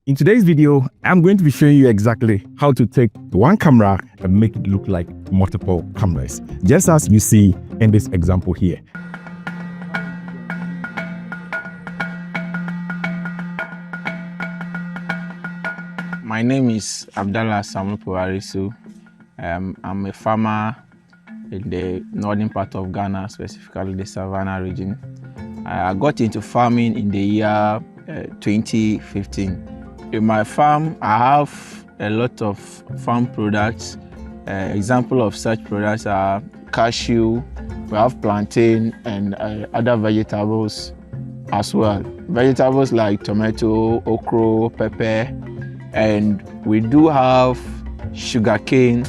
In today's video, I'm going to be showing you exactly how to take one camera and make it look like multiple cameras, just as you see in this example here. My name is Abdallah Samuel. I'm a farmer in the northern part of Ghana, specifically the Savannah region. I got into farming in the year 2015. In my farm, I have a lot of farm products. Example of such products are cashew, we have plantain and other vegetables as well. Vegetables like tomato, okra, pepper, and we do have sugarcane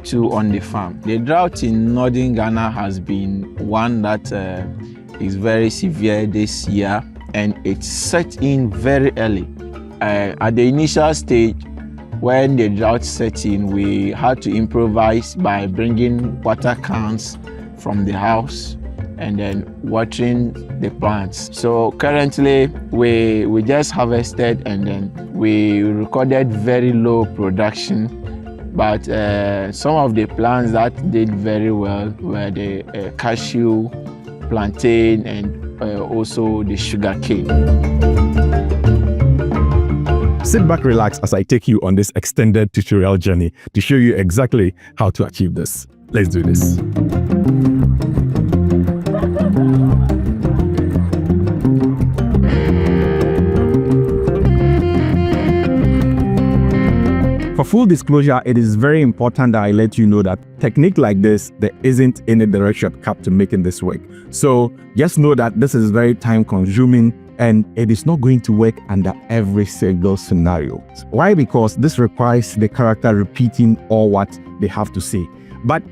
too on the farm. The drought in northern Ghana has been one that is very severe this year, and it set in very early. At the initial stage, when the drought set in, we had to improvise by bringing water cans from the house and then watering the plants. So currently, we just harvested and then we recorded very low production, but some of the plants that did very well were the cashew, plantain, and also the sugarcane. Sit back, relax as I take you on this extended tutorial journey to show you exactly how to achieve this. Let's do this. For full disclosure, it is very important that I let you know that technique like this, there isn't any direct shortcut to making this work. So just know that this is very time consuming and it is not going to work under every single scenario. Why? Because this requires the character repeating all what they have to say. But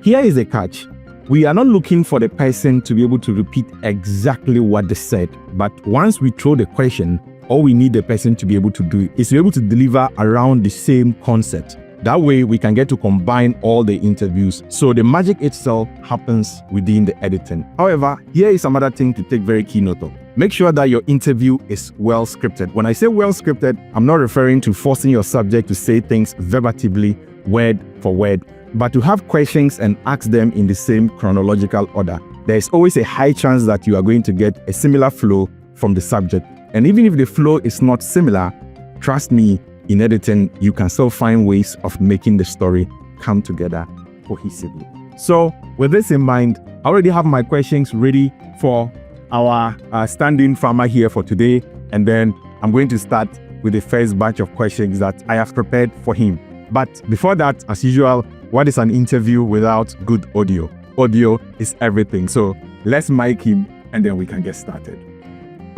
here is the catch. We are not looking for the person to be able to repeat exactly what they said. But once we throw the question, all we need the person to be able to do is to be able to deliver around the same concept. That way we can get to combine all the interviews. So the magic itself happens within the editing. However, here is another thing to take very key note of. Make sure that your interview is well scripted. When I say well scripted, I'm not referring to forcing your subject to say things verbatimly, word for word, but to have questions and ask them in the same chronological order. There is always a high chance that you are going to get a similar flow from the subject. And even if the flow is not similar, trust me, in editing, you can still find ways of making the story come together cohesively. So with this in mind, I already have my questions ready for our stand-in farmer here for today. And then I'm going to start with the first batch of questions that I have prepared for him. But before that, as usual, what is an interview without good audio? Audio is everything. So let's mic him and then we can get started.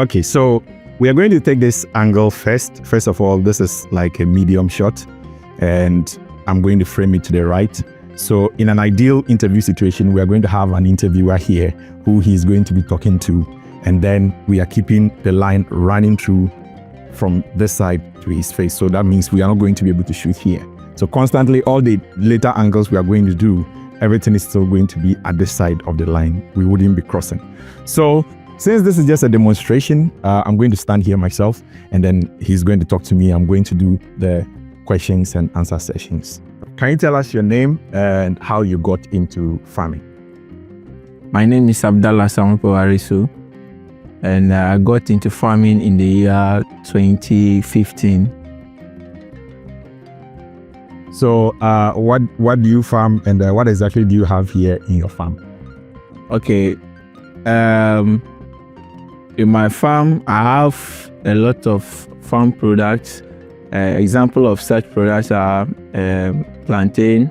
Okay, so we are going to take this angle first. First of all, this is like a medium shot and I'm going to frame it to the right. So in an ideal interview situation, we are going to have an interviewer here who he's going to be talking to. And then we are keeping the line running through from this side to his face. So that means we are not going to be able to shoot here. So constantly, all the later angles we are going to do, everything is still going to be at this side of the line. We wouldn't be crossing. So since this is just a demonstration, I'm going to stand here myself and then he's going to talk to me. I'm going to do the questions and answer sessions. Can you tell us your name and how you got into farming? My name is Abdallah Samuel, and I got into farming in the year 2015. So what do you farm and what exactly do you have here in your farm? Okay. In my farm, I have a lot of farm products. Example of such products are plantain,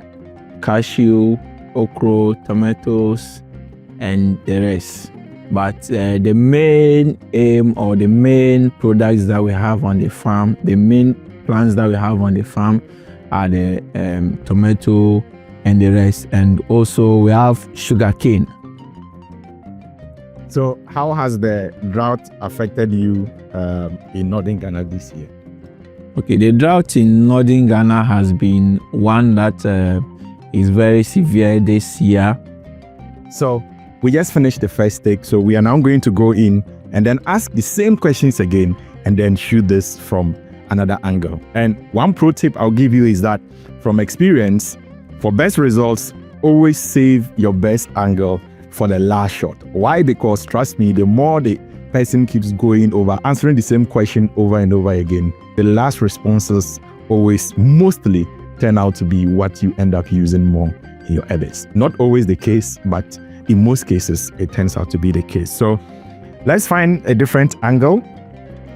cashew, okra, tomatoes, and the rest. But the main aim or the main products that we have on the farm, the main plants that we have on the farm are the tomato and the rest. And also we have sugarcane. So how has the drought affected you in northern Ghana this year? Okay, the drought in northern Ghana has been one that is very severe this year. So we just finished the first take, so we are now going to go in and then ask the same questions again and then shoot this from another angle. And one pro tip I'll give you is that from experience, for best results, always save your best angle for the last shot. Why? Because trust me, the more the person keeps going over, answering the same question over and over again, the last responses always mostly turn out to be what you end up using more in your edits. Not always the case, but in most cases, it turns out to be the case. So let's find a different angle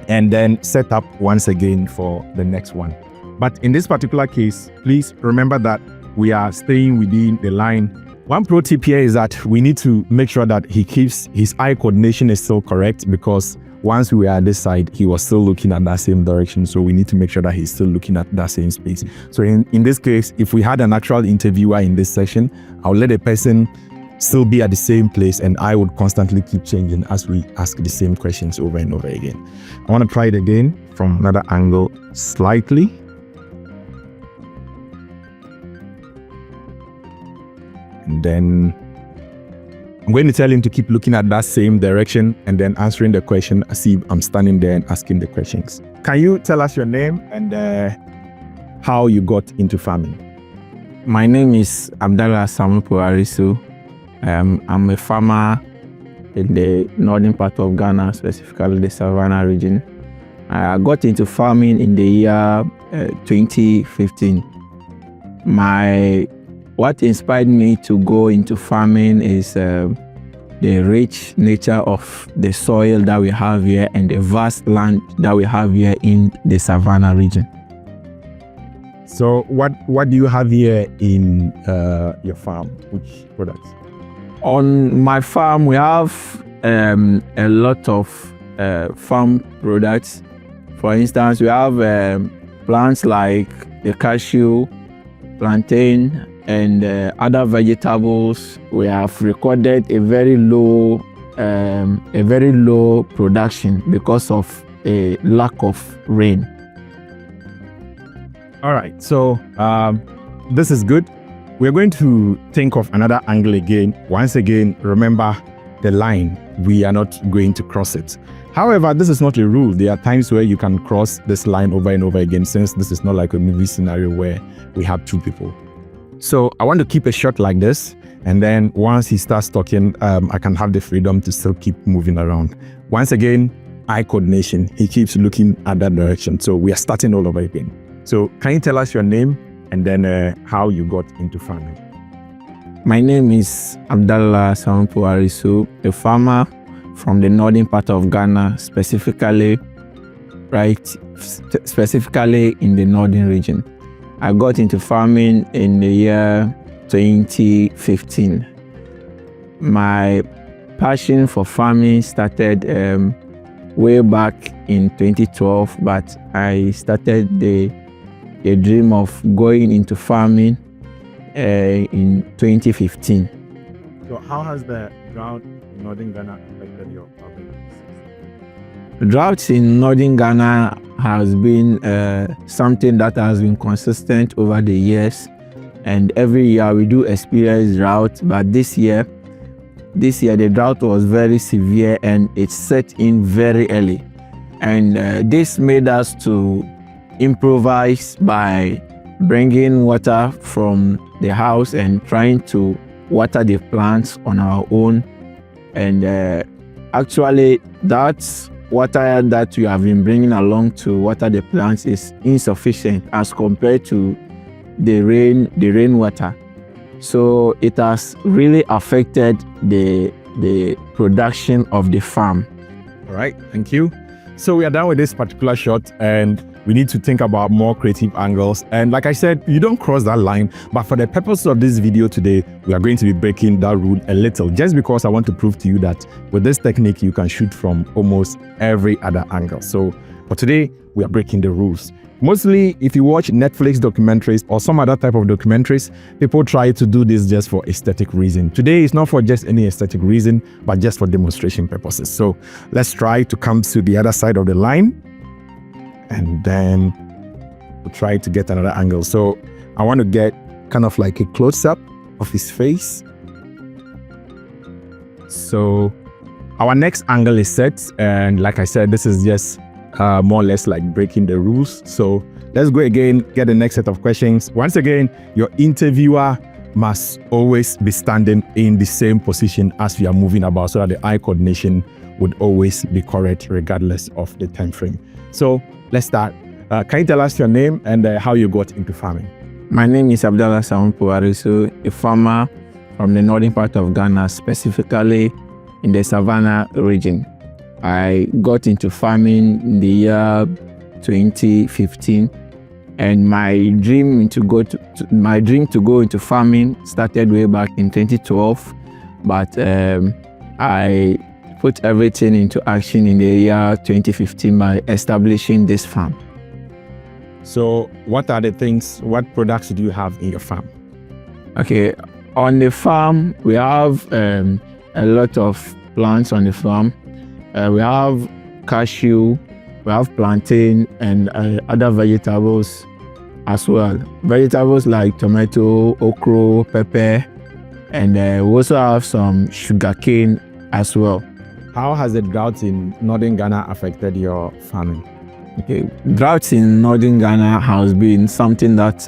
and then set up once again for the next one. But in this particular case, please remember that we are staying within the line. One pro tip here is that we need to make sure that he keeps his eye coordination is still correct, because once we were at this side, he was still looking at that same direction. So we need to make sure that he's still looking at that same space. So in this case, if we had an actual interviewer in this session, I'll let the person still be at the same place and I would constantly keep changing as we ask the same questions over and over again. I want to try it again from another angle slightly. And then I'm going to tell him to keep looking at that same direction and then answering the question as if I'm standing there and asking the questions. Can you tell us your name and how you got into farming? My name is Abdallah Samuel. I'm a farmer in the northern part of Ghana, specifically the Savannah region. I got into farming in the year 2015. What inspired me to go into farming is the rich nature of the soil that we have here and the vast land that we have here in the Savannah region. So what do you have here in your farm? Which products? On my farm, we have a lot of farm products. For instance, we have plants like the cashew, plantain, and other vegetables. We have recorded a very low production because of a lack of rain. All right, so this is good. We're going to think of another angle again. Once again, remember the line. We are not going to cross it. However, this is not a rule. There are times where you can cross this line over and over again, since this is not like a movie scenario where we have two people. So I want to keep a shot like this. And then once he starts talking, I can have the freedom to still keep moving around. Once again, eye coordination. He keeps looking at that direction. So we are starting all over again. So can you tell us your name and then how you got into farming? My name is Abdallah Samuel, a farmer from the northern part of Ghana, specifically in the northern region. I got into farming in the year 2015. My passion for farming started way back in 2012, but I started the dream of going into farming in 2015. So how has the drought in northern Ghana affected your farming? Droughts in northern Ghana has been something that has been consistent over the years, and every year we do experience drought. But this year the drought was very severe and it set in very early, and this made us to improvise by bringing water from the house and trying to water the plants on our own. And actually that water that we have been bringing along to water the plants is insufficient as compared to the rainwater. So it has really affected the production of the farm. All right, thank you. So we are done with this particular shot and we need to think about more creative angles. And like I said, you don't cross that line, but for the purpose of this video today, we are going to be breaking that rule a little, just because I want to prove to you that with this technique, you can shoot from almost every other angle. So for today, we are breaking the rules. Mostly, if you watch Netflix documentaries or some other type of documentaries, people try to do this just for aesthetic reason. Today, it's not for just any aesthetic reason, but just for demonstration purposes. So let's try to come to the other side of the line. And then we'll try to get another angle. So I want to get kind of like a close-up of his face. So our next angle is set. And like I said, this is just more or less like breaking the rules. So let's go again, get the next set of questions. Once again, your interviewer must always be standing in the same position as you are moving about so that the eye coordination would always be correct regardless of the time frame. So let's start. Can you tell us your name and how you got into farming? My name is Abdallah Puarisu, a farmer from the northern part of Ghana, specifically in the Savannah region. I got into farming in the year 2015, and my dream to go into farming started way back in 2012. But I put everything into action in the year 2015 by establishing this farm. So what products do you have in your farm? Okay, on the farm, we have a lot of plants on the farm. We have cashew, we have plantain, and other vegetables as well. Vegetables like tomato, okra, pepper, and we also have some sugarcane as well. How has the drought in northern Ghana affected your farming? Okay, drought in northern Ghana has been something that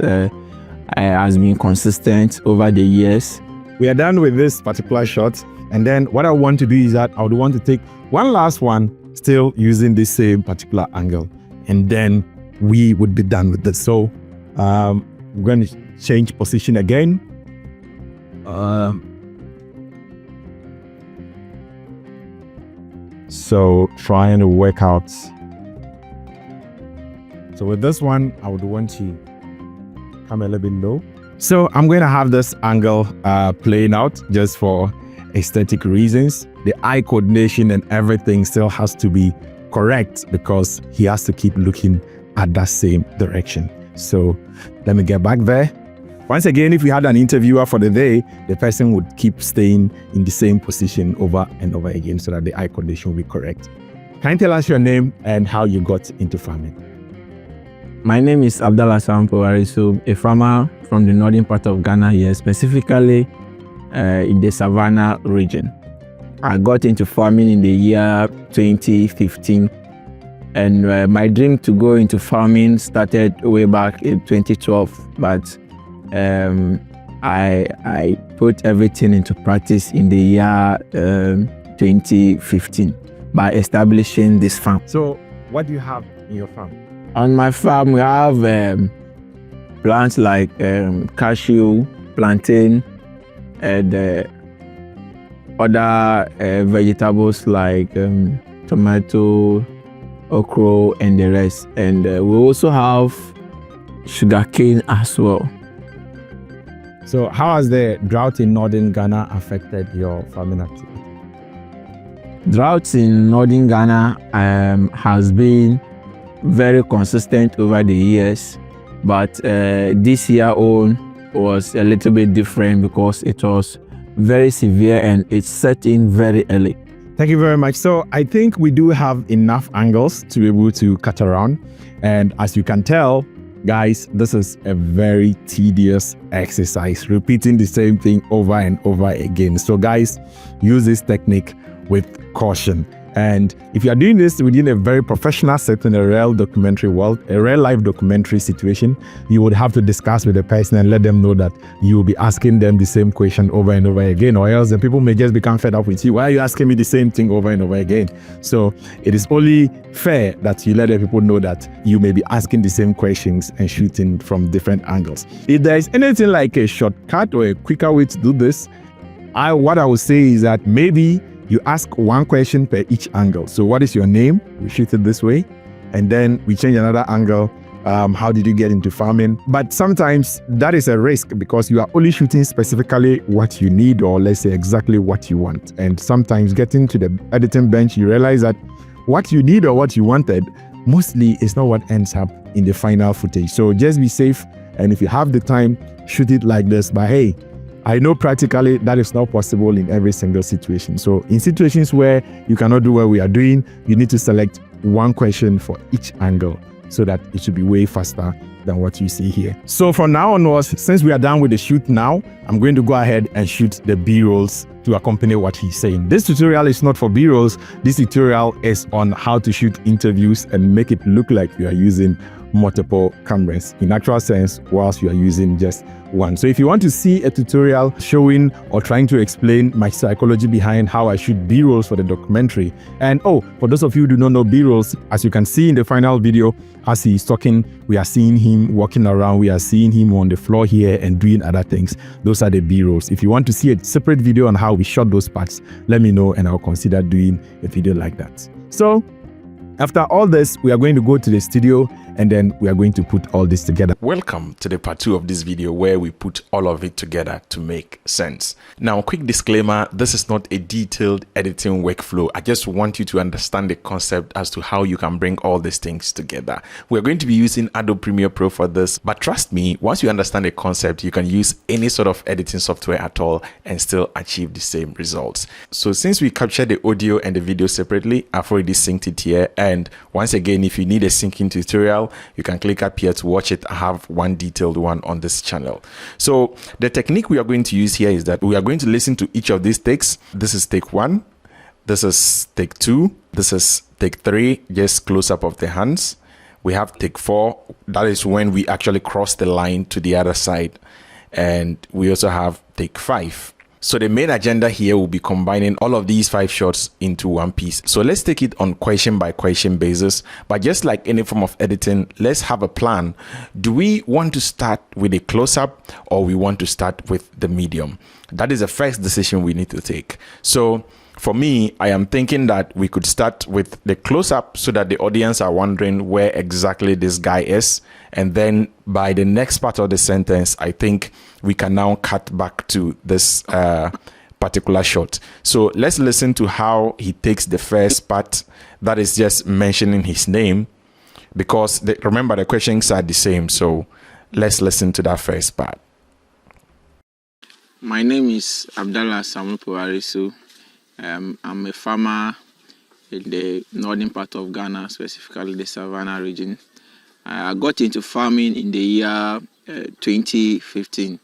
has been consistent over the years. We are done with this particular shot, and then what I want to do is that I would want to take one last one, still using the same particular angle, and then we would be done with this. So we're going to change position again. So trying to work out. So with this one, I would want to come a little bit low. So I'm going to have this angle playing out just for aesthetic reasons. The eye coordination and everything still has to be correct because he has to keep looking at that same direction. So let me get back there. Once again, if we had an interviewer for the day, the person would keep staying in the same position over and over again so that the eye coordination will be correct. Can you tell us your name and how you got into farming? My name is Abdallah Puarisu, a farmer from the northern part of Ghana here, specifically in the Savannah region. I got into farming in the year 2015, and my dream to go into farming started way back in 2012, but I put everything into practice in the year 2015 by establishing this farm. So what do you have in your farm? On my farm, we have plants like cashew, plantain, and other vegetables like tomato, okra, and the rest. And we also have sugarcane as well. So how has the drought in northern Ghana affected your farming activity? Drought in northern Ghana has been very consistent over the years, but this year on was a little bit different because it was very severe and it set in very early. Thank you very much. So I think we do have enough angles to be able to cut around, and as you can tell, guys, this is a very tedious exercise, repeating the same thing over and over again. So guys, use this technique with caution. And if you are doing this within a very professional setting, a real documentary world, a real life documentary situation, you would have to discuss with the person and let them know that you will be asking them the same question over and over again, or else the people may just become fed up with you. Why are you asking me the same thing over and over again? So it is only fair that you let the people know that you may be asking the same questions and shooting from different angles. If there is anything like a shortcut or a quicker way to do this, what I would say is that maybe you ask one question per each angle. So what is your name? We shoot it this way. And then we change another angle. How did you get into farming? But sometimes that is a risk because you are only shooting specifically what you need, or let's say exactly what you want. And sometimes getting to the editing bench, you realize that what you need or what you wanted mostly is not what ends up in the final footage. So just be safe. And if you have the time, shoot it like this. But hey, I know practically that is not possible in every single situation. So in situations where you cannot do what we are doing, you need to select one question for each angle so that it should be way faster than what you see here. So from now onwards, since we are done with the shoot now, I'm going to go ahead and shoot the B-rolls to accompany what he's saying. This tutorial is not for B-rolls. This tutorial is on how to shoot interviews and make it look like you are using multiple cameras in actual sense whilst you are using just one. So if you want to see a tutorial showing or trying to explain my psychology behind how I shoot B-rolls for the documentary, and for those of you who do not know B-rolls, as you can see in the final video, as he's talking, we are seeing him walking around, we are seeing him on the floor here and doing other things. Those are the B-rolls. If you want to see a separate video on how we shot those parts, let me know and I'll consider doing a video like that. So after all this, we are going to go to the studio and then we are going to put all this together. Welcome to the part 2 of this video where we put all of it together to make sense. Now, quick disclaimer, this is not a detailed editing workflow. I just want you to understand the concept as to how you can bring all these things together. We're going to be using Adobe Premiere Pro for this, but trust me, once you understand the concept, you can use any sort of editing software at all and still achieve the same results. So since we captured the audio and the video separately, I've already synced it here. And once again, if you need a syncing tutorial, you can click up here to watch it. I have one detailed one on this channel. So the technique we are going to use here is that we are going to listen to each of these takes. This is take 1. This is take 2. This is take 3, just close up of the hands. We have take 4. That is when we actually cross the line to the other side. And we also have take 5. So the main agenda here will be combining all of these 5 shots into one piece. So let's take it on question by question basis. But just like any form of editing, let's have a plan. Do we want to start with a close-up or we want to start with the medium? That is the first decision we need to take. So for me, I am thinking that we could start with the close-up so that the audience are wondering where exactly this guy is. And then by the next part of the sentence, I think we can now cut back to this particular shot. So let's listen to how he takes the first part, that is just mentioning his name, because remember the questions are the same. So let's listen to that first part. My name is Abdallah Samuel. I'm a farmer in the northern part of Ghana, specifically the Savannah region. I got into farming in the year 2015.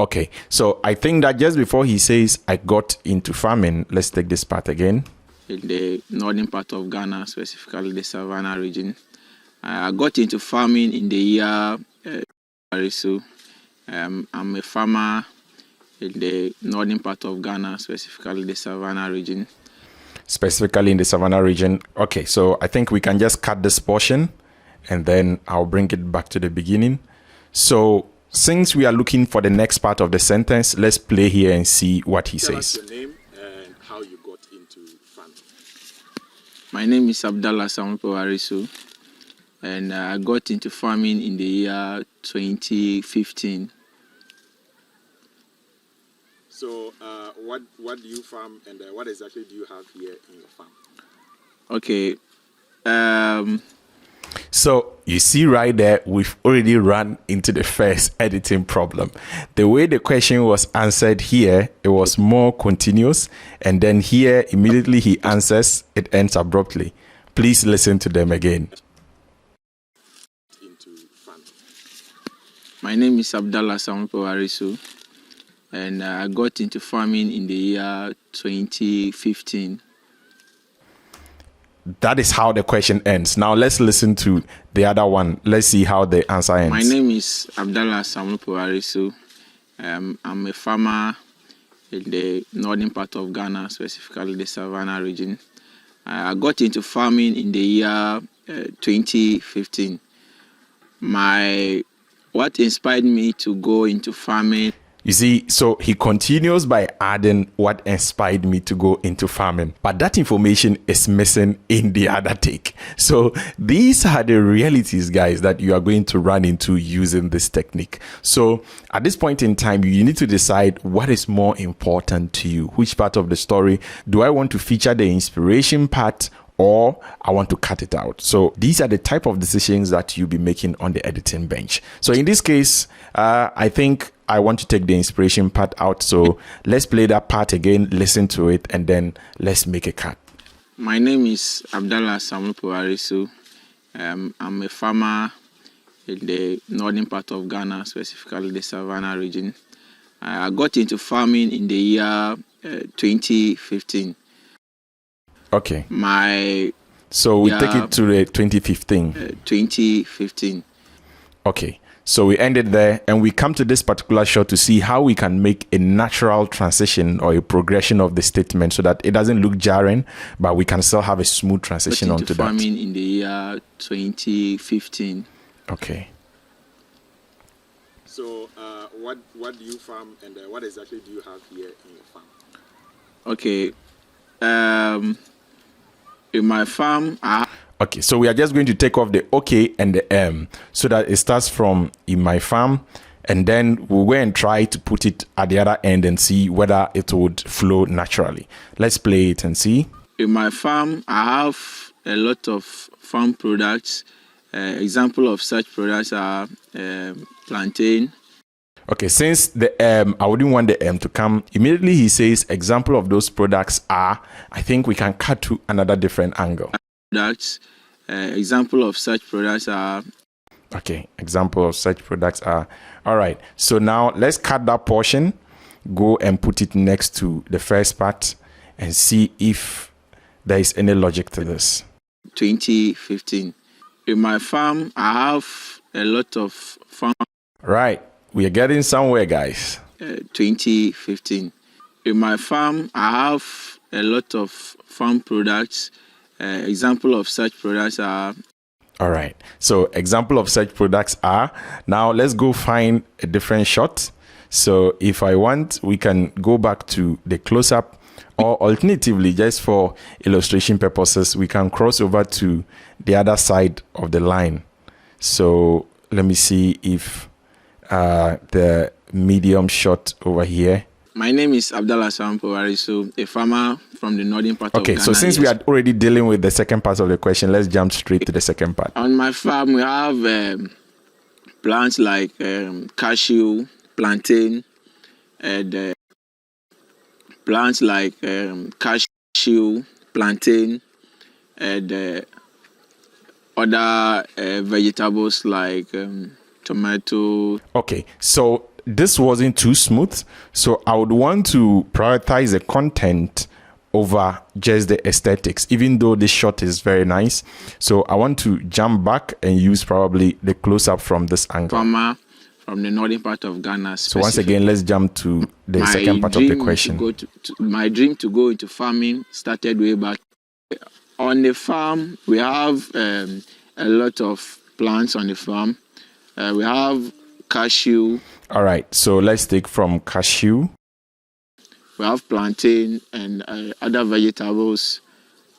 Okay, so I think that just before he says I got into farming, let's take this part again. In the northern part of Ghana, specifically the Savannah region. I got into farming in the year I'm a farmer in the northern part of Ghana, specifically the Savannah region. Specifically in the Savannah region. Okay, so I think we can just cut this portion and then I'll bring it back to the beginning. So since we are looking for the next part of the sentence, let's play here and see what he says. Tell us your name and how you got into farming. My name is Abdallah Samuel, and I got into farming in the year 2015. So what do you farm and what exactly do you have here in your farm? Okay. So you see right there, we've already run into the first editing problem. The way the question was answered here, it was more continuous. And then here, immediately he answers, it ends abruptly. Please listen to them again. Into farming. My name is Abdallah Samuel, and I got into farming in the year 2015. That is how the question ends. Now let's listen to the other one. Let's see how the answer ends. My name is Abdallah Samuel. I'm a farmer in the northern part of Ghana, specifically the Savannah region. I got into farming in the year 2015. What inspired me to go into farming? You see, so he continues by adding what inspired me to go into farming. But that information is missing in the other take. So these are the realities, guys, that you are going to run into using this technique. So at this point in time, you need to decide what is more important to you. Which part of the story do I want to feature the inspiration part, or I want to cut it out? So these are the type of decisions that you'll be making on the editing bench. So in this case, I think I want to take the inspiration part out. So let's play that part again, listen to it, and then let's make a cut. My name is Abdallah Samuel. I'm a farmer in the northern part of Ghana, specifically the Savannah region. I got into farming in the year 2015. Okay. My So we take it to the 2015. 2015. Okay. So we ended there and we come to this particular shot to see how we can make a natural transition or a progression of the statement so that it doesn't look jarring, but we can still have a smooth transition onto that. Farming in the year 2015. Okay. So, what do you farm, and what exactly do you have here in your farm? Okay. In my farm, Okay, so we are just going to take off the OK and the M so that it starts from in my farm, and then we'll go and try to put it at the other end and see whether it would flow naturally. Let's play it and see. In my farm, I have a lot of farm products. Example of such products are plantain. Okay, since the M, I wouldn't want the M to come. Immediately he says example of those products are, I think we can cut to another different angle. Products. Example of such products are. Okay, example of such products are. All right, so now let's cut that portion, go and put it next to the first part and see if there is any logic to this. 2015. In my farm, I have a lot of farm. Right, we are getting somewhere, guys. 2015. In my farm, I have a lot of farm products. Example of such products are. All right, so example of such products are. Now let's go find a different shot. So if I want, we can go back to the close-up, or alternatively, just for illustration purposes, we can cross over to the other side of the line. So let me see if the medium shot over here. My name is Abdallah Sampowarisu, a farmer from the northern part of Ghana. Okay, so since we are already dealing with the second part of the question, let's jump straight to the second part. On my farm, we have plants like cashew, plantain, and plants like cashew, plantain, and other vegetables like tomato. Okay, so this wasn't too smooth, so I would want to prioritize the content over just the aesthetics, even though this shot is very nice. So I want to jump back and use probably the close-up from this angle. Farmer from the northern part of Ghana. So once again, let's jump to the second part of the question. My dream to go into farming started way back. On the farm, we have a lot of plants on the farm. We have cashew. All right, so let's take from cashew. We have plantain and other vegetables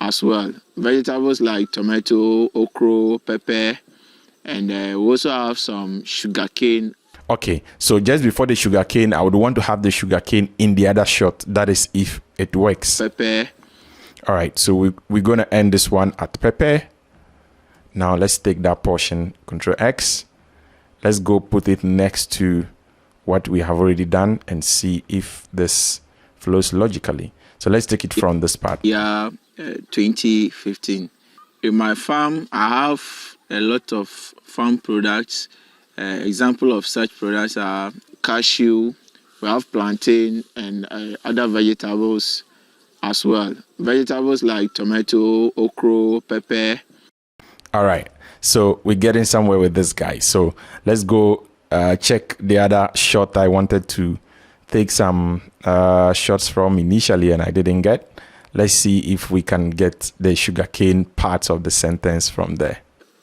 as well. Vegetables like tomato, okra, pepper, and we also have some sugarcane. Okay, so just before the sugarcane, I would want to have the sugarcane in the other shot. That is if it works. Pepper. All right, so we're going to end this one at pepper. Now let's take that portion, Control X. Let's go put it next to what we have already done and see if this flows logically. So let's take it from this part. Yeah, 2015. In my farm, I have a lot of farm products. Example of such products are cashew. We have plantain and other vegetables as well. Vegetables like tomato, okra, pepper. All right, so we're getting somewhere with this guy. So let's go check the other shot I wanted to take some shots from initially and I didn't get. Let's see if we can get the sugarcane parts of the sentence from there.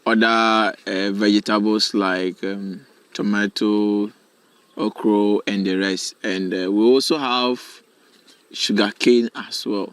Other vegetables like tomato, okra, and the rest. And we also have sugarcane as well.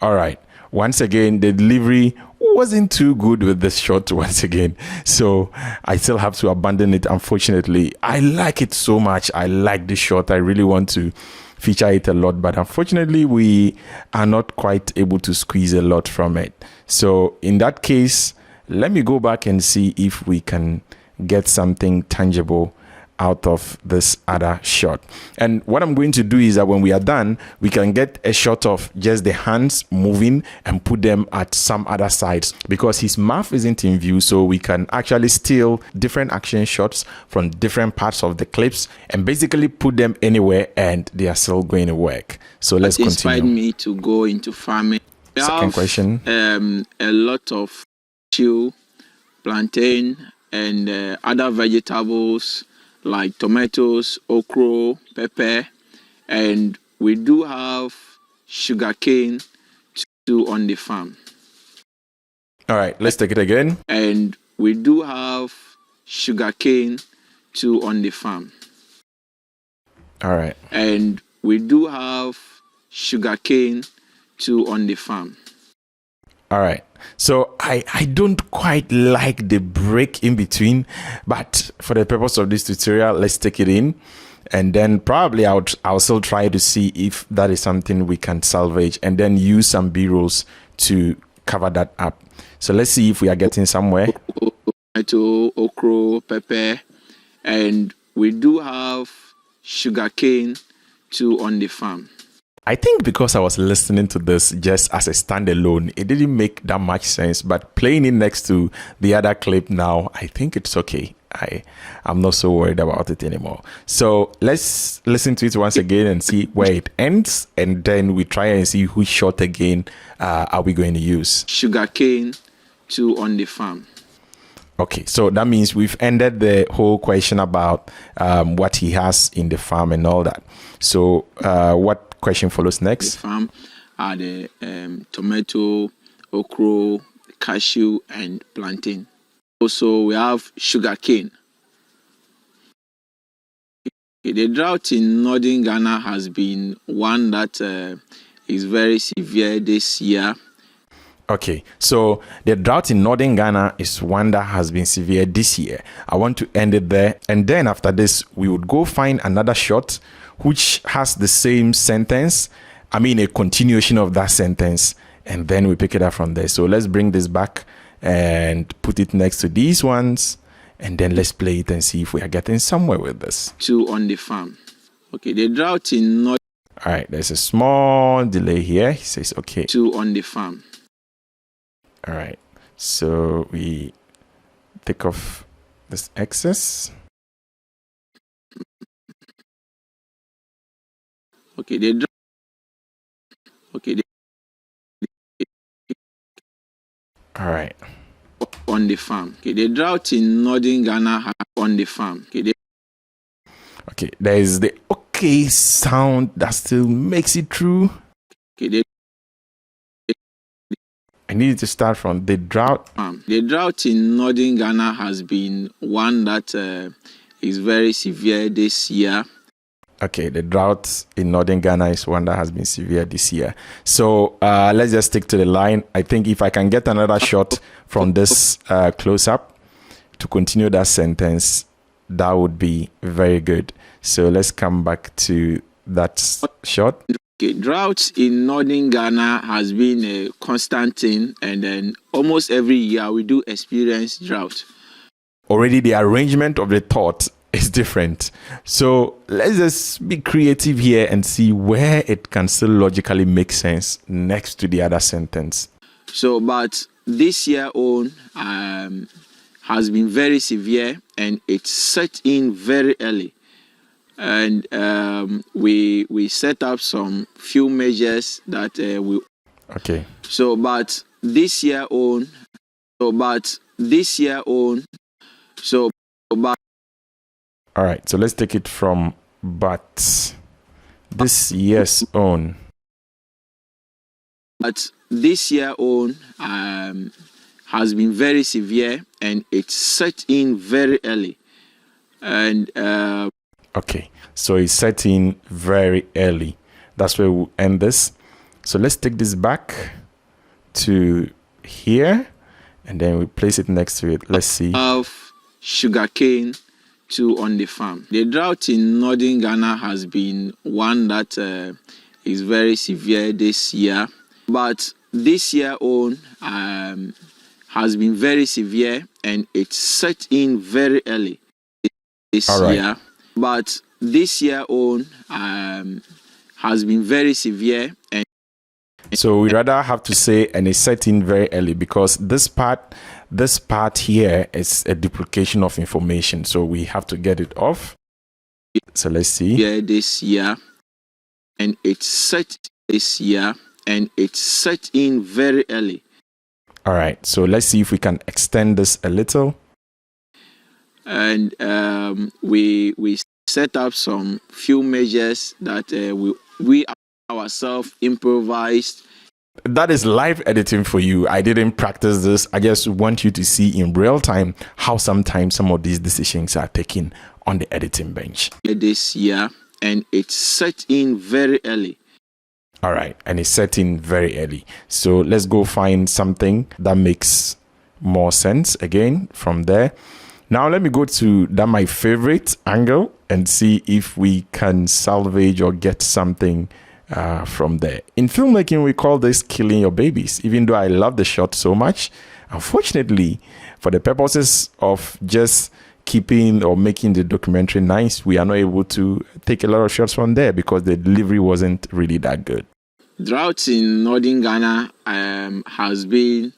All right. Once again, the delivery wasn't too good with this shot once again. So I still have to abandon it, unfortunately. I like it so much. I like this shot. I really want to feature it a lot, but unfortunately we are not quite able to squeeze a lot from it. So in that case, let me go back and see if we can get something tangible out of this other shot. And what I'm going to do is that when we are done, we can get a shot of just the hands moving and put them at some other sides, because his mouth isn't in view, so we can actually steal different action shots from different parts of the clips and basically put them anywhere and they are still going to work. So let's continue. Inspired me to go into farming. Second question. A lot of cashew, plantain, and other vegetables like tomatoes, okra, pepper, and we do have sugarcane too on the farm. All right, let's take it again. And we do have sugarcane too on the farm. All right. And we do have sugarcane too on the farm. All right. So I don't quite like the break in between, but for the purpose of this tutorial, let's take it in. And then probably I'll still try to see if that is something we can salvage and then use some B-rolls to cover that up. So let's see if we are getting somewhere. Tomato, okra, pepper, and we do have sugarcane too on the farm. I think because I was listening to this just as a standalone, it didn't make that much sense. But playing it next to the other clip now, I think it's okay. I'm not so worried about it anymore. So let's listen to it once again and see where it ends. And then we try and see which shot again are we going to use. Sugarcane too on the farm. Okay, so that means we've ended the whole question about what he has in the farm and all that. So what question follows next? The farm are the tomato, okra, cashew, and plantain. Also, we have sugarcane. The drought in northern Ghana has been one that is very severe this year. Okay, so the drought in northern Ghana is one that has been severe this year. I want to end it there. And then after this, we would go find another shot which has the same sentence. I mean, a continuation of that sentence. And then we pick it up from there. So let's bring this back and put it next to these ones. And then let's play it and see if we are getting somewhere with this. Two on the farm. Okay, the drought in north. All right, there's a small delay here. He says, okay. Two on the farm. All right, so we take off this excess. Okay, the okay. All right. On the farm. Okay, the drought in northern Ghana on the farm. Okay, there is the okay sound that still makes it through. Okay, I need to start from the drought. The drought in northern Ghana has been one that is very severe this year. Okay, the drought in northern Ghana is one that has been severe this year. So let's just stick to the line. I think if I can get another shot from this close-up to continue that sentence, that would be very good. So let's come back to that shot. Okay, drought in northern Ghana has been a constant thing, and then almost every year we do experience drought. Already the arrangement of the thought is different. So let's just be creative here and see where it can still logically make sense next to the other sentence. So, but this year on has been very severe, and it set in very early. And we set up some few measures that we. Okay. So, but this year on. All right. So let's take it from but this year's own. But this year on has been very severe, and it set in very early. And okay, so it's set in very early. That's where we'll end this. So let's take this back to here, and then we place it next to it. Let's see. Of sugarcane too on the farm. The drought in northern Ghana has been one that is very severe this year. But this year on has been very severe, and it set in very early. this year, but this year on has been very severe. And so we rather have to say, and it's set in very early, because this part here is a duplication of information, so we have to get it off. So let's see. Yeah, this year, and it's set this year, and it's set in very early. All right, so let's see if we can extend this a little. And we set up some few measures that we ourselves improvised. That is live editing for you. I didn't practice this. I just want you to see in real time how sometimes some of these decisions are taken on the editing bench. This year, and it's set in very early. All right, and it's set in very early. So let's go find something that makes more sense again from there. Now let me go to my favorite angle and see if we can salvage or get something from there. In filmmaking, we call this killing your babies. Even though I love the shot so much, unfortunately, for the purposes of just keeping or making the documentary nice, we are not able to take a lot of shots from there because the delivery wasn't really that good. Drought in northern Ghana has been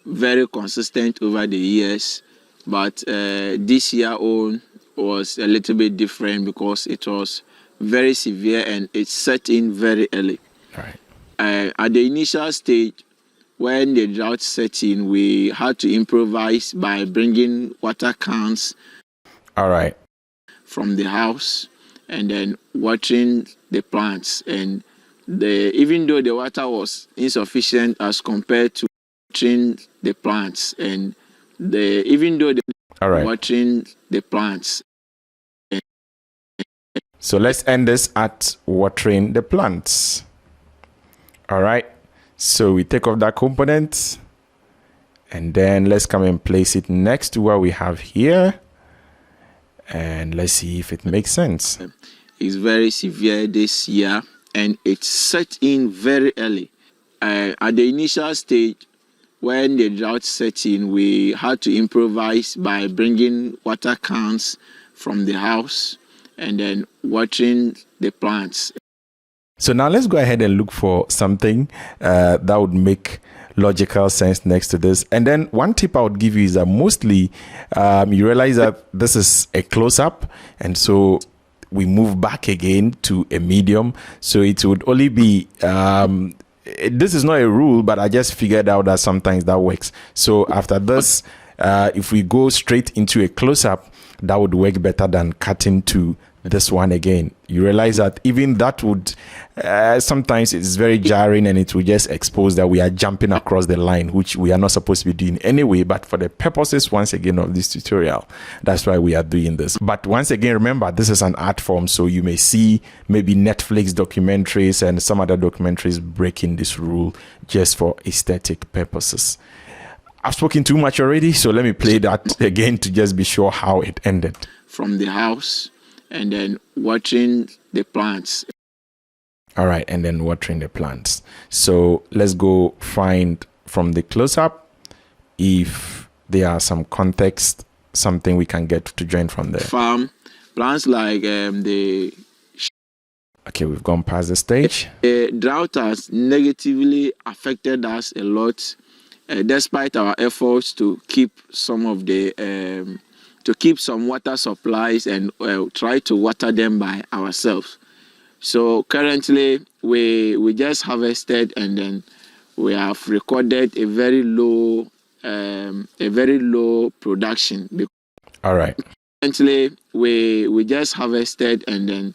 very consistent over the years, but this year on was a little bit different because it was very severe and it set in very early. All right. At the initial stage, when the drought set in, we had to improvise by bringing water cans. All right. From the house and then watering the plants. And even though the water was insufficient as compared to watering the plants, and even though watering the plants. So let's end this at watering the plants. All right. So we take off that component and then let's come and place it next to what we have here. And let's see if it makes sense. It's very severe this year and it's set in very early. At the initial stage, when the drought set in, we had to improvise by bringing water cans from the house and then watering the plants. So now let's go ahead and look for something that would make logical sense next to this. And then one tip I would give you is that mostly you realize that this is a close-up, and so we move back again to a medium. So it would only be this is not a rule, but I just figured out that sometimes that works. So after this, if we go straight into a close-up, that would work better than cutting to this one again. You realize that even that would sometimes it's very jarring and it will just expose that we are jumping across the line, which we are not supposed to be doing anyway. But for the purposes, once again, of this tutorial, that's why we are doing this. But once again, remember, this is an art form, so you may see maybe Netflix documentaries and some other documentaries breaking this rule just for aesthetic purposes. I've spoken too much already, so let me play that again to just be sure how it ended. From the house and then watering the plants. All right, and then watering the plants. So let's go find from the close-up if there are some context, something we can get to join from there. Farm plants like the... Okay, we've gone past the stage. The drought has negatively affected us a lot, despite our efforts to keep some of the... to keep some water supplies and try to water them by ourselves. So currently we just harvested and then we have recorded a very low production. All right. Currently we just harvested and then.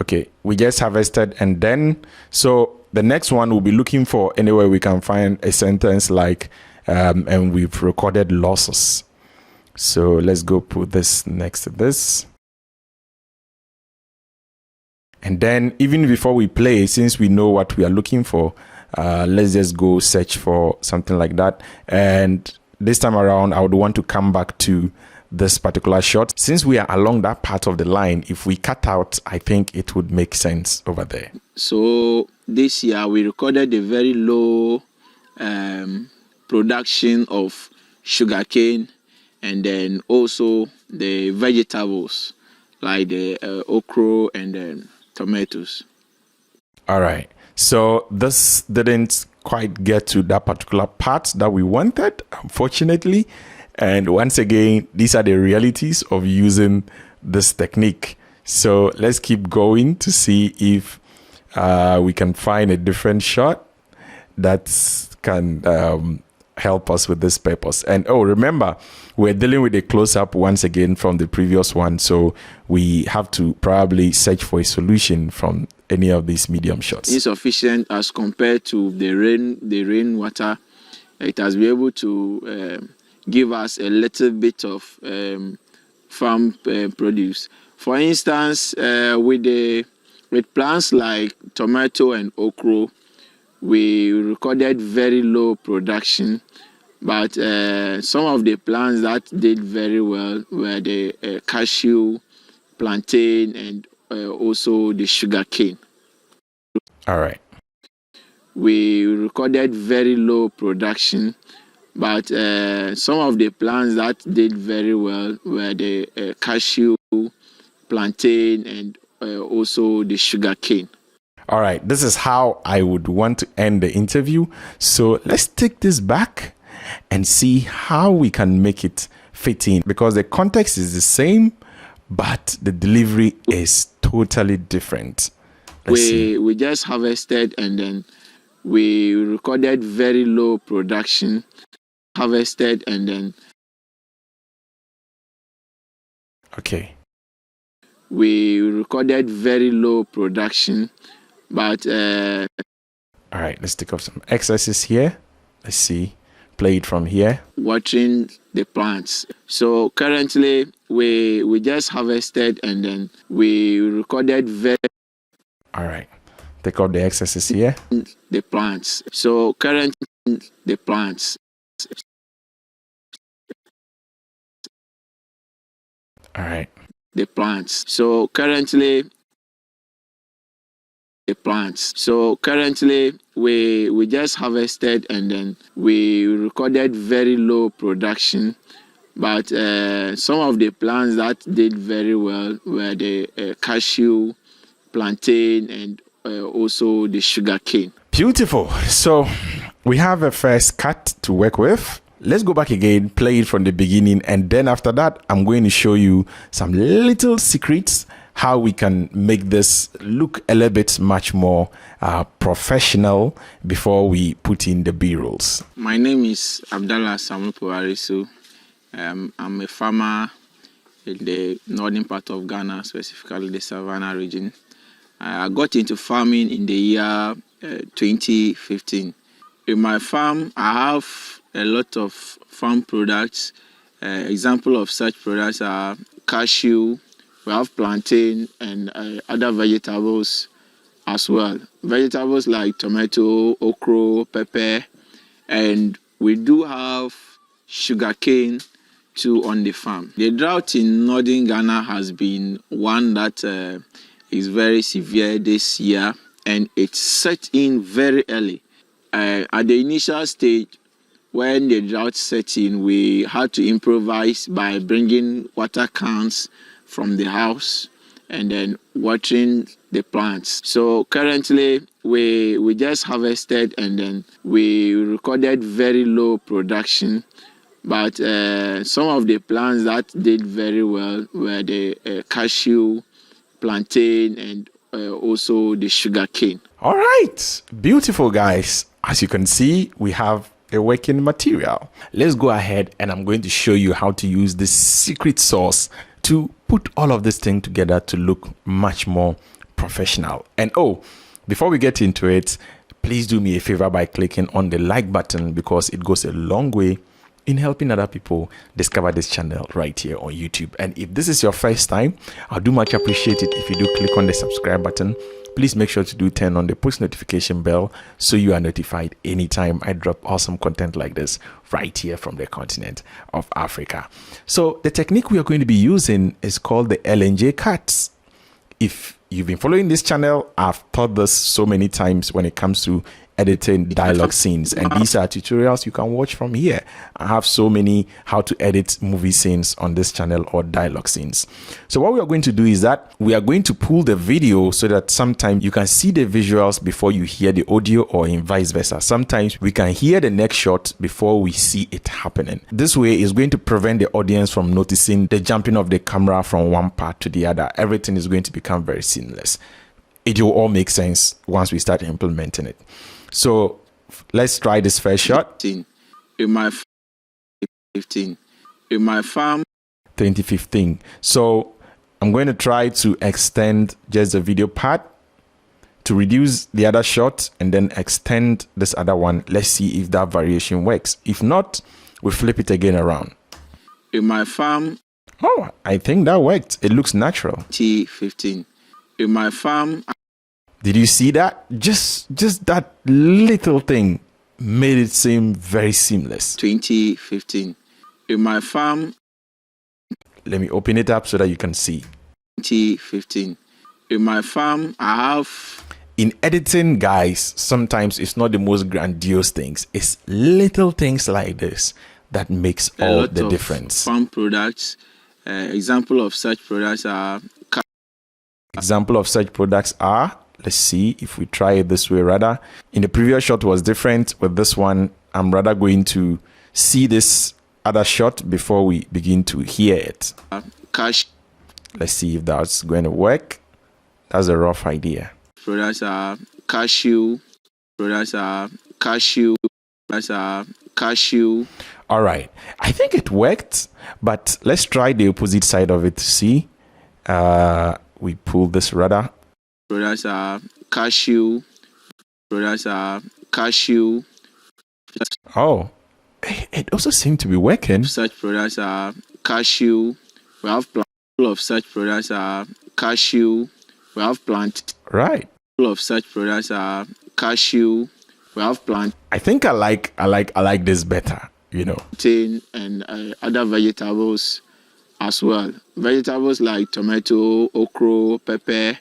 Okay, we just harvested and then. So the next one we'll be looking for anywhere we can find a sentence like and we've recorded losses. So let's go put this next to this. And then even before we play, since we know what we are looking for, let's just go search for something like that. And this time around, I would want to come back to this particular shot. Since we are along that part of the line, if we cut out, I think it would make sense over there. So this year we recorded a very low production of sugarcane. and then also the vegetables like the okra and then tomatoes. All right. So this didn't quite get to that particular part that we wanted, unfortunately. And once again, these are the realities of using this technique. So let's keep going to see if we can find a different shot that can help us with this purpose. And oh, remember, we're dealing with a close-up once again from the previous one, so we have to probably search for a solution from any of these medium shots. Insufficient as compared to the rainwater. It has been able to give us a little bit of farm produce. For instance, with plants like tomato and okra, we recorded very low production, but some of the plants that did very well were the cashew, plantain, and also the sugar cane. All right. We recorded very low production, but some of the plants that did very well were the cashew, plantain, and also the sugar cane. All right, this is how I would want to end the interview. So let's take this back and see how we can make it fit in, because the context is the same, but the delivery is totally different. We just harvested and then we recorded very low production. Harvested and then okay. We recorded very low production, but all right, let's take off some excesses here. Let's see, play it from here. Watering the plants. So currently we just harvested and then we recorded very. All right, take out the excesses here. The plants. So currently the plants. All right. The plants. So currently the plants. So currently we just harvested and then we recorded very low production, but some of the plants that did very well were the cashew, plantain, and also the sugar cane. Beautiful. So we have a first cut to work with. Let's go back again, play it from the beginning, and then after that, I'm going to show you some little secrets how we can make this look a little bit much more professional before we put in the B-rolls. My name is Abdallah Samuel. I'm a farmer in the northern part of Ghana, specifically the Savannah region. I got into farming in the year 2015. In my farm, I have a lot of farm products. Example of such products are cashew, we have plantain, and other vegetables as well. Vegetables like tomato, okra, pepper, and we do have sugarcane too on the farm. The drought in northern Ghana has been one that is very severe this year, and it set in very early. At the initial stage, when the drought set in, we had to improvise by bringing water cans from the house and then watering the plants. So currently we just harvested and then we recorded very low production, but some of the plants that did very well were the cashew, plantain, and also the sugar cane. All right, beautiful guys. As you can see, we have a working material. Let's go ahead and I'm going to show you how to use this secret sauce to put all of this thing together to look much more professional. And oh, before we get into it, please do me a favor by clicking on the like button, because it goes a long way in helping other people discover this channel right here on YouTube. And if this is your first time, I do much appreciate it if you do click on the subscribe button. Please make sure to do turn on the push notification bell so you are notified anytime I drop awesome content like this right here from the continent of Africa. So the technique we are going to be using is called the LNJ cuts. If you've been following this channel, I've taught this so many times when it comes to editing dialogue scenes, and these are tutorials you can watch from here. I have so many how to edit movie scenes on this channel, or dialogue scenes. So what we are going to do is that we are going to pull the video so that sometimes you can see the visuals before you hear the audio, or in vice versa. Sometimes we can hear the next shot before we see it happening. This way is going to prevent the audience from noticing the jumping of the camera from one part to the other. Everything is going to become very seamless. It will all make sense once we start implementing it. So let's try this first shot. In my 2015. In my farm. 2015. So I'm going to try to extend just the video part to reduce the other shot, and then extend this other one. Let's see if that variation works. If not, we flip it again around. In my farm. Oh, I think that worked. It looks natural. 2015. In my farm. Did you see that? Just that little thing made it seem very seamless. 2015. In my farm. Let me open it up so that you can see. 2015. In my farm, I have. In editing, guys, sometimes it's not the most grandiose things. It's little things like this that makes all the difference. Farm products. Example of such products are. Let's see if we try it this way rather. In the previous shot was different. With this one, I'm rather going to see this other shot before we begin to hear it. Cash. Let's see if that's going to work. That's a rough idea. Products are cashew. Products are cashew. Products are cashew. All right. I think it worked, but let's try the opposite side of it to see. We pull this rather. Products are cashew. Products are cashew. Oh, it also seemed to be working. Such products are cashew. We have plenty of such products are cashew. We have plenty. Right. Of such products are cashew. We have plenty. I think I like this better. You know. And other vegetables as well. Vegetables like tomato, okra, pepper.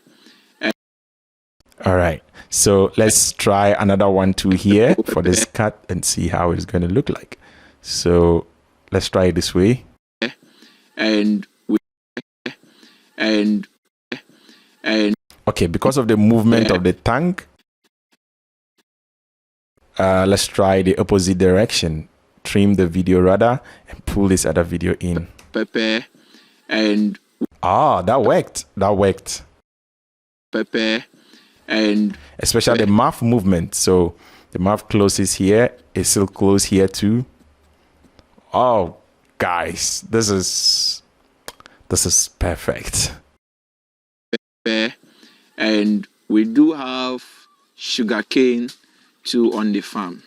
All right, so let's try another one too here for this cut and see how it's going to look like. So let's try it this way. And okay, because of the movement of the tank, let's try the opposite direction. Trim the video rather and pull this other video in. Pepper and that worked. Pepper. And especially the mouth movement. So the mouth closes here, it's still closed here too. Oh, guys, this is perfect. And we do have sugarcane too on the farm.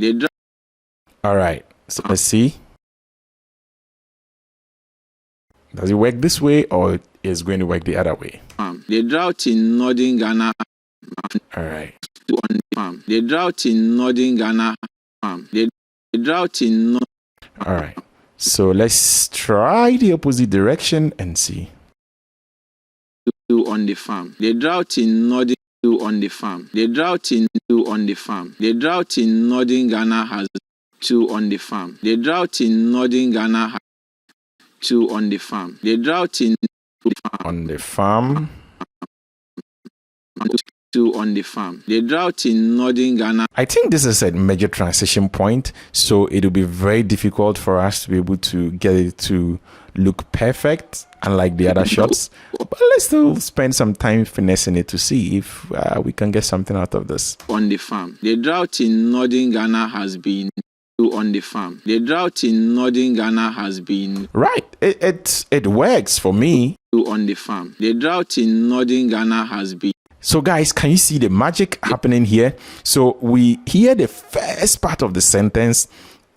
All right, so let's see. Does it work this way, or is it going to work the other way? The drought in northern Ghana. All right. On the farm. The drought in northern Ghana farm. The drought in. All right. So let's try the opposite direction and see. On the farm. The drought in northern on the farm. The drought in on the farm. The drought in northern Ghana has two on the farm. The drought in northern Ghana has two on the farm. The drought in on the farm. On the farm. The drought in northern Ghana. I think this is a major transition point, so it will be very difficult for us to be able to get it to look perfect, unlike the other shots. But let's still spend some time finessing it to see if we can get something out of this. On the farm. The drought in northern Ghana has been on the farm. The drought in northern Ghana has been right. It works for me. On the farm. The drought in northern Ghana has been. So guys, can you see the magic happening here? So we hear the first part of the sentence,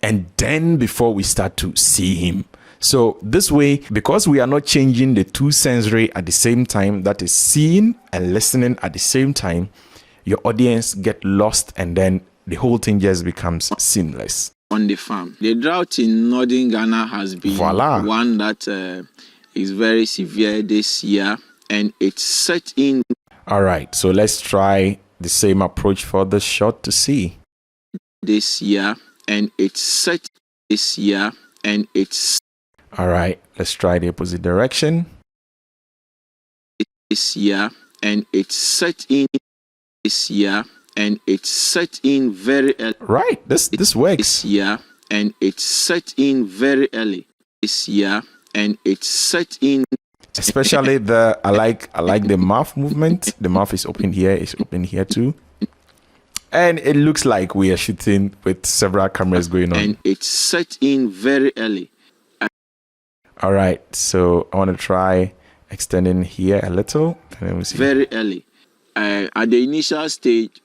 and then before we start to see him. So this way, because we are not changing the two sensory at the same time, that is seeing and listening at the same time, your audience get lost, and then the whole thing just becomes seamless. On the farm. The drought in northern Ghana has been one that is very severe this year, and it's set in. All right, so let's try the same approach for this shot to see. this year, and it's set this year, and it's All right, let's try the opposite direction. this year, and it's set in this year, and it's set in very early Right, this this works. year, and it's set in very early this year, and it's set in Especially I like the mouth movement. The mouth is open here, it's open here too. And it looks like we are shooting with several cameras going on. and it's set in very early. All right, so I want to try extending here a little. And then we see. Very early. At the initial stage,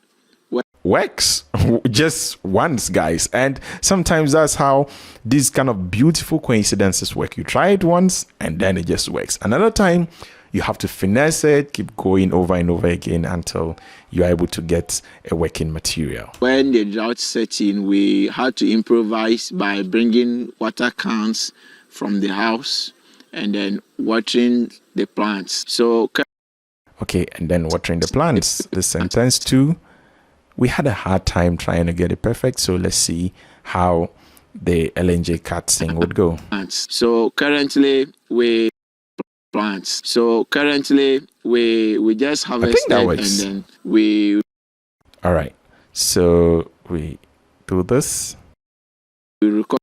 Works just once, guys. And sometimes that's how these kind of beautiful coincidences work. You try it once and then it just works. Another time you have to finesse it, keep going over and over again until you're able to get a working material. when the drought set in, we had to improvise by bringing water cans from the house and then watering the plants. So Okay, and then watering the plants. The sentence too. We had a hard time trying to get it perfect, so let's see how the LNJ cat thing would go. plants. So currently we just harvested that and works. then we All right, so we do this. recorded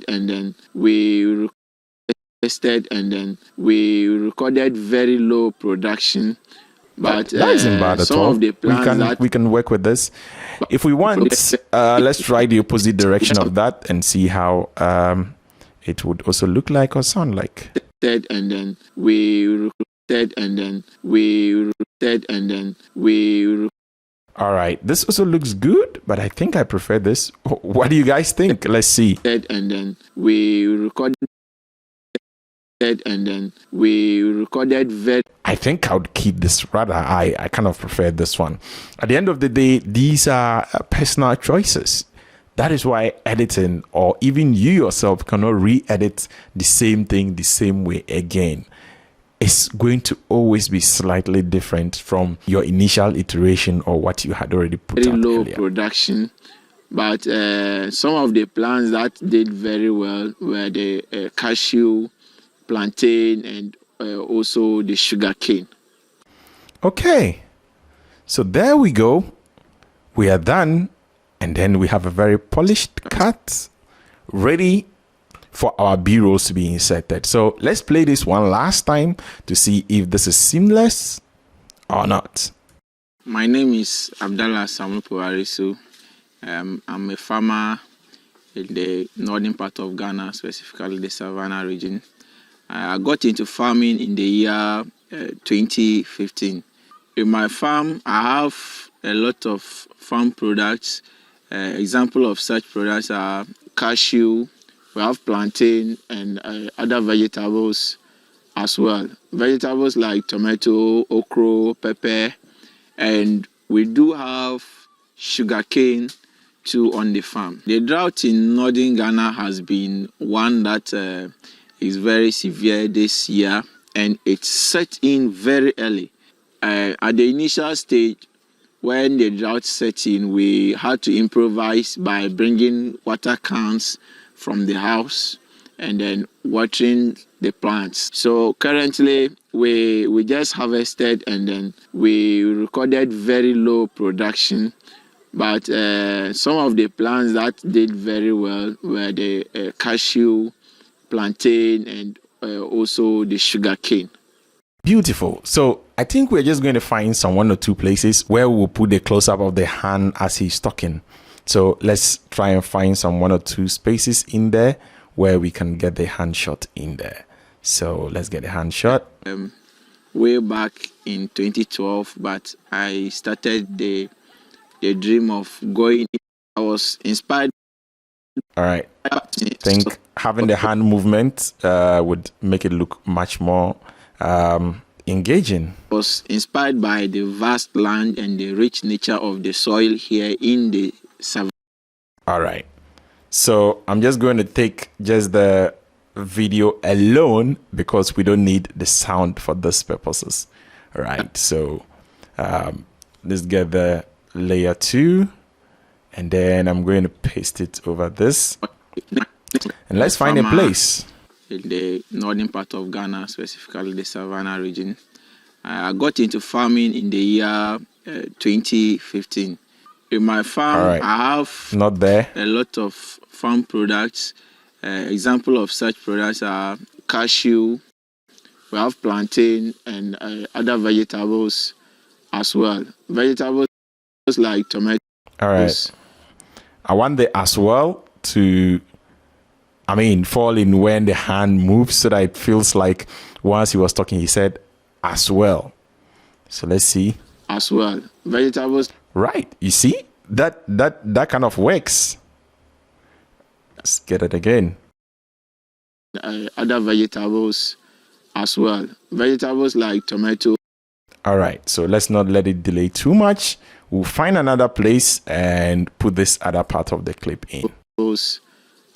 and then we recorded very low production. But That isn't bad at some all. of the plans We can work with this. If we want, let's try the opposite direction of that and see how it would also look like or sound like. and then we recorded and then we All right, this also looks good, but I think I prefer this. What do you guys think? Let's see. and then we recorded and then we recorded very I think I would keep this rather. I kind of prefer this one. At the end of the day, these are personal choices. That is why editing, or even you yourself, cannot re-edit the same thing the same way again. It's going to always be slightly different from your initial iteration or what you had already put out low earlier. production. But some of the plants that did very well were the cashew, plantain, and also the sugar cane. Okay, so there we go. We are done, and then we have a very polished cut ready for our B-rolls to be inserted. So let's play this one last time to see if this is seamless or not. My name is Abdallah Samupuarisu. I'm a farmer in the northern part of Ghana, specifically the Savannah region. I got into farming in the year 2015. In my farm, I have a lot of farm products. Example of such products are cashew, we have plantain, and other vegetables as well. Vegetables like tomato, okra, pepper, and we do have sugarcane too on the farm. The drought in northern Ghana has been one that is very severe this year, and it set in very early. At the initial stage, when the drought set in, we had to improvise by bringing water cans from the house and then watering the plants. So currently we just harvested and then we recorded very low production. But some of the plants that did very well were the cashew, plantain, and also the sugar cane. Beautiful. So I think we're just going to find some one or two places where we'll put a close-up of the hand as he's talking. So let's try and find some one or two spaces in there where we can get the hand shot in there. So let's get the hand shot. Way back in 2012, but I started the dream of going. I was inspired. All right. I think having the hand movement would make it look much more engaging. I was inspired by the vast land and the rich nature of the soil here in the savannah. All right. So I'm just going to take just the video alone because we don't need the sound for these purposes. All right. So let's get the layer 2 And then I'm going to paste it over this. And let's find a place. In the northern part of Ghana, specifically the Savannah region. I got into farming in the year 2015. In my farm, I have not there a lot of farm products. Example of such products are cashew, we have plantain and other vegetables as well. Vegetables like tomatoes. All right. I want the as well to, fall in when the hand moves so that it feels like once he was talking, he said as well. So let's see. As well. Vegetables. Right. You see? That kind of works. Let's get it again. Other vegetables as well. Vegetables like tomato. All right. So let's not let it delay too much. We'll find another place and put this other part of the clip in.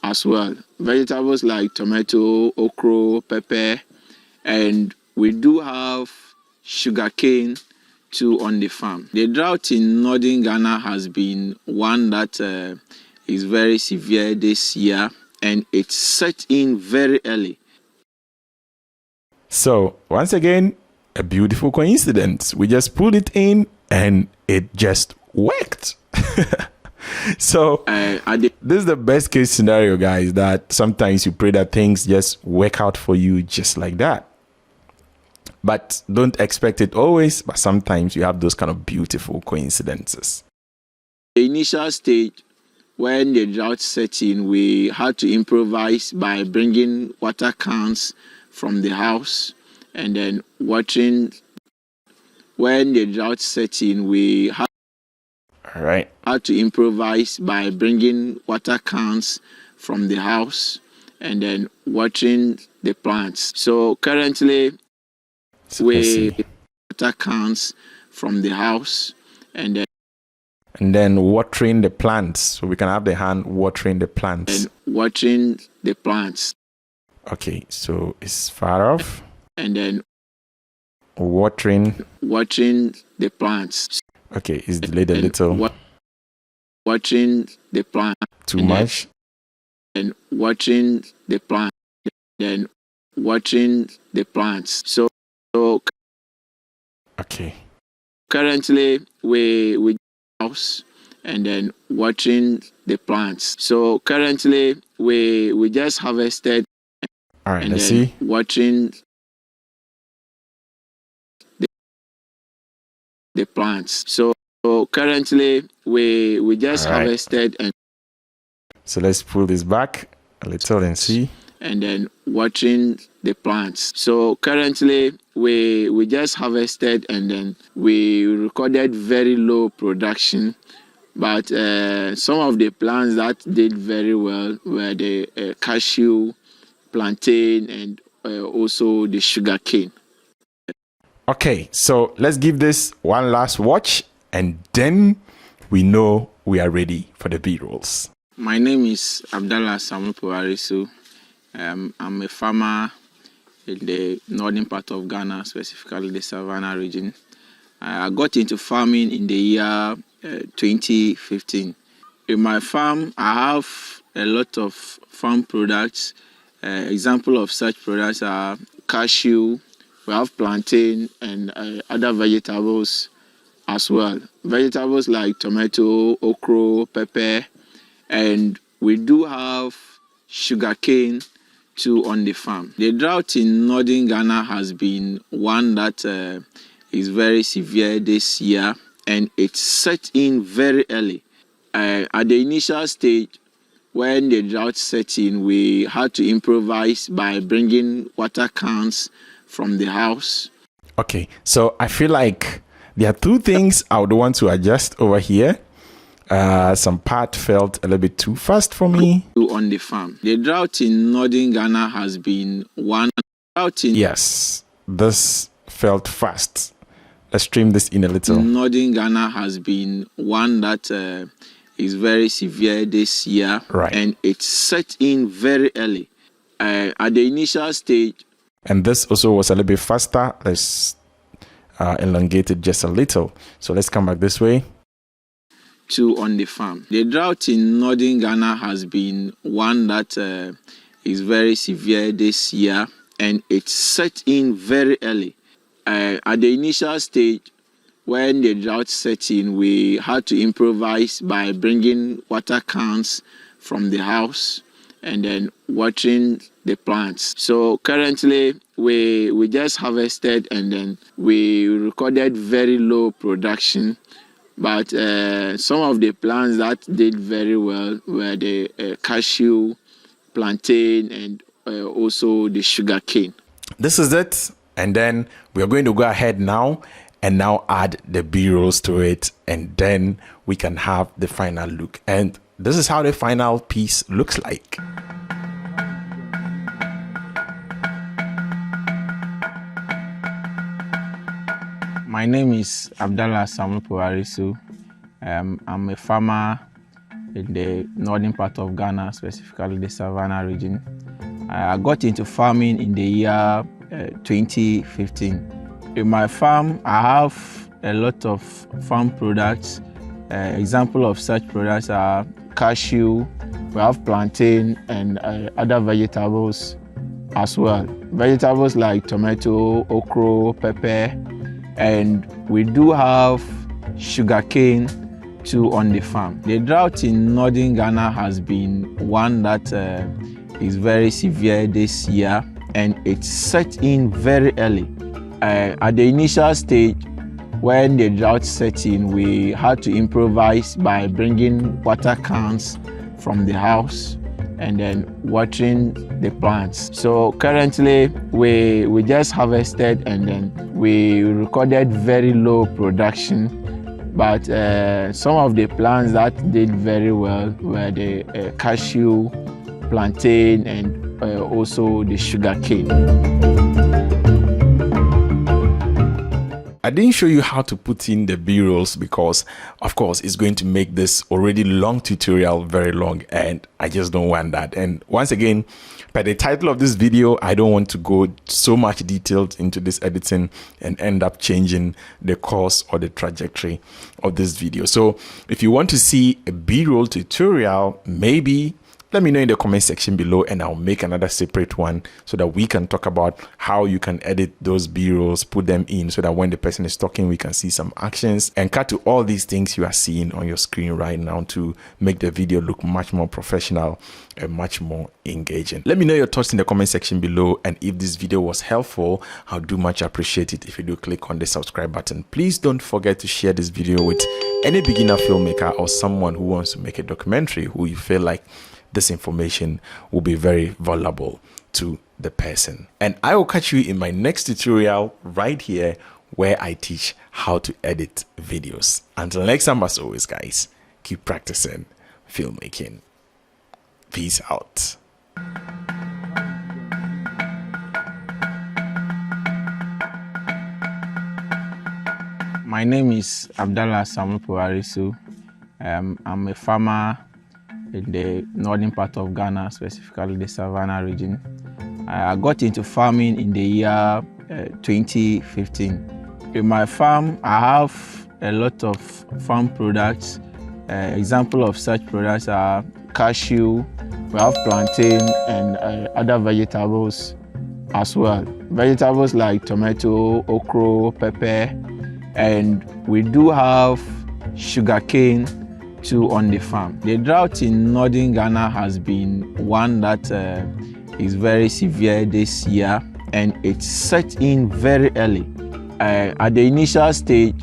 As well. Vegetables like tomato, okra, pepper, and we do have sugarcane too on the farm. The drought in northern Ghana has been one that is very severe this year, and it set in very early. So once again, a beautiful coincidence. We just pulled it in and it just worked. So this is the best case scenario, guys, that sometimes you pray that things just work out for you just like that. But don't expect it always, but sometimes you have those kind of beautiful coincidences. The initial stage, when the drought set in, we had to improvise by bringing water cans from the house and then watering. When the drought set in, we had to improvise by bringing water cans from the house and then watering the plants. So currently, we water cans from the house and then watering the plants. So we can have the hand watering the plants. And watering the plants. Okay, so it's far off. And then watering the plants. Okay, it's delayed a little. Watering the plant. Too much. And watering the plant. Then watering the plants. So okay. Currently we house and then watering the plants. So currently we just harvested. All right, let's see. Watering the plants. So currently we just harvested and so let's pull this back a little and see. And then watering the plants. So currently we just harvested and then we recorded very low production, but some of the plants that did very well were the cashew, plantain, and also the sugarcane. Okay, so let's give this one last watch and then we know we are ready for the B-rolls. My name is Abdallah Samuel. I'm a farmer in the northern part of Ghana, specifically the Savannah region. I got into farming in the year 2015. In my farm, I have a lot of farm products. Example of such products are cashew, we have plantain and other vegetables as well. Vegetables like tomato, okra, pepper, and we do have sugarcane too on the farm. The drought in northern Ghana has been one that is very severe this year, and it set in very early. At the initial stage, when the drought set in, we had to improvise by bringing water cans from the house. Okay, so I feel like there are two things I would want to adjust over here. Some part felt a little bit too fast for me. On the farm. The drought in northern Ghana has been one drought in... Yes, this felt fast. Let's trim this in a little. Northern Ghana has been one that is very severe this year. Right. And it set in very early. At the initial stage... And this also was a little bit faster. Let's elongate it just a little. So let's come back this way. too on the farm. The drought in northern Ghana has been one that is very severe this year, and it set in very early. At the initial stage, when the drought set in, we had to improvise by bringing water cans from the house and then watering the plants. So currently we just harvested and then we recorded very low production, but some of the plants that did very well were the cashew, plantain, and also the sugar cane. This is it, and then we are going to go ahead now and add the B-rolls to it, and then we can have the final look. And this is how the final piece looks like. My name is Abdallah Samuel Puarisu. I'm a farmer in the northern part of Ghana, specifically the Savannah region. I got into farming in the year 2015. In my farm, I have a lot of farm products. Example of such products are cashew, we have plantain, and other vegetables as well. Vegetables like tomato, okra, pepper, and we do have sugarcane too on the farm. The drought in northern Ghana has been one that is very severe this year, and it set in very early. At the initial stage, when the drought set in, we had to improvise by bringing water cans from the house and then watering the plants. So currently we just harvested and then we recorded very low production, but some of the plants that did very well were the cashew, plantain, and also the sugar cane. I didn't show you how to put in the B-rolls because, of course, it's going to make this already long tutorial very long, and I just don't want that. And once again, by the title of this video, I don't want to go so much detailed into this editing and end up changing the course or the trajectory of this video. So if you want to see a B-roll tutorial, maybe let me know in the comment section below, and I'll make another separate one so that we can talk about how you can edit those B-rolls, put them in so that when the person is talking, we can see some actions and cut to all these things you are seeing on your screen right now to make the video look much more professional and much more engaging. Let me know your thoughts in the comment section below, and if this video was helpful, I'll do much appreciate it if you do click on the subscribe button. Please don't forget to share this video with any beginner filmmaker or someone who wants to make a documentary who you feel like this information will be very valuable to the person. And I will catch you in my next tutorial right here where I teach how to edit videos. Until next time, as always, guys, keep practicing filmmaking. Peace out. My name is Abdallah Samuel Puarisu. I'm a farmer in the northern part of Ghana, specifically the Savannah region. I got into farming in the year 2015. In my farm, I have a lot of farm products. Example of such products are cashew, we have plantain, and other vegetables as well. Vegetables like tomato, okra, pepper, and we do have sugarcane too on the farm. The drought in northern Ghana has been one that is very severe this year, and it set in very early. At the initial stage,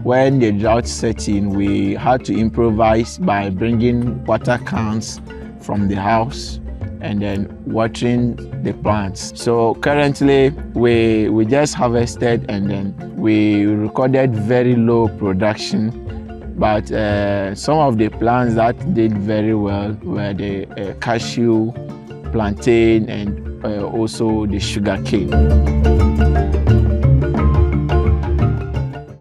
when the drought set in, we had to improvise by bringing water cans from the house and then watering the plants. So currently we just harvested and then we recorded very low production, but some of the plants that did very well were the cashew, plantain, and also the sugar cane.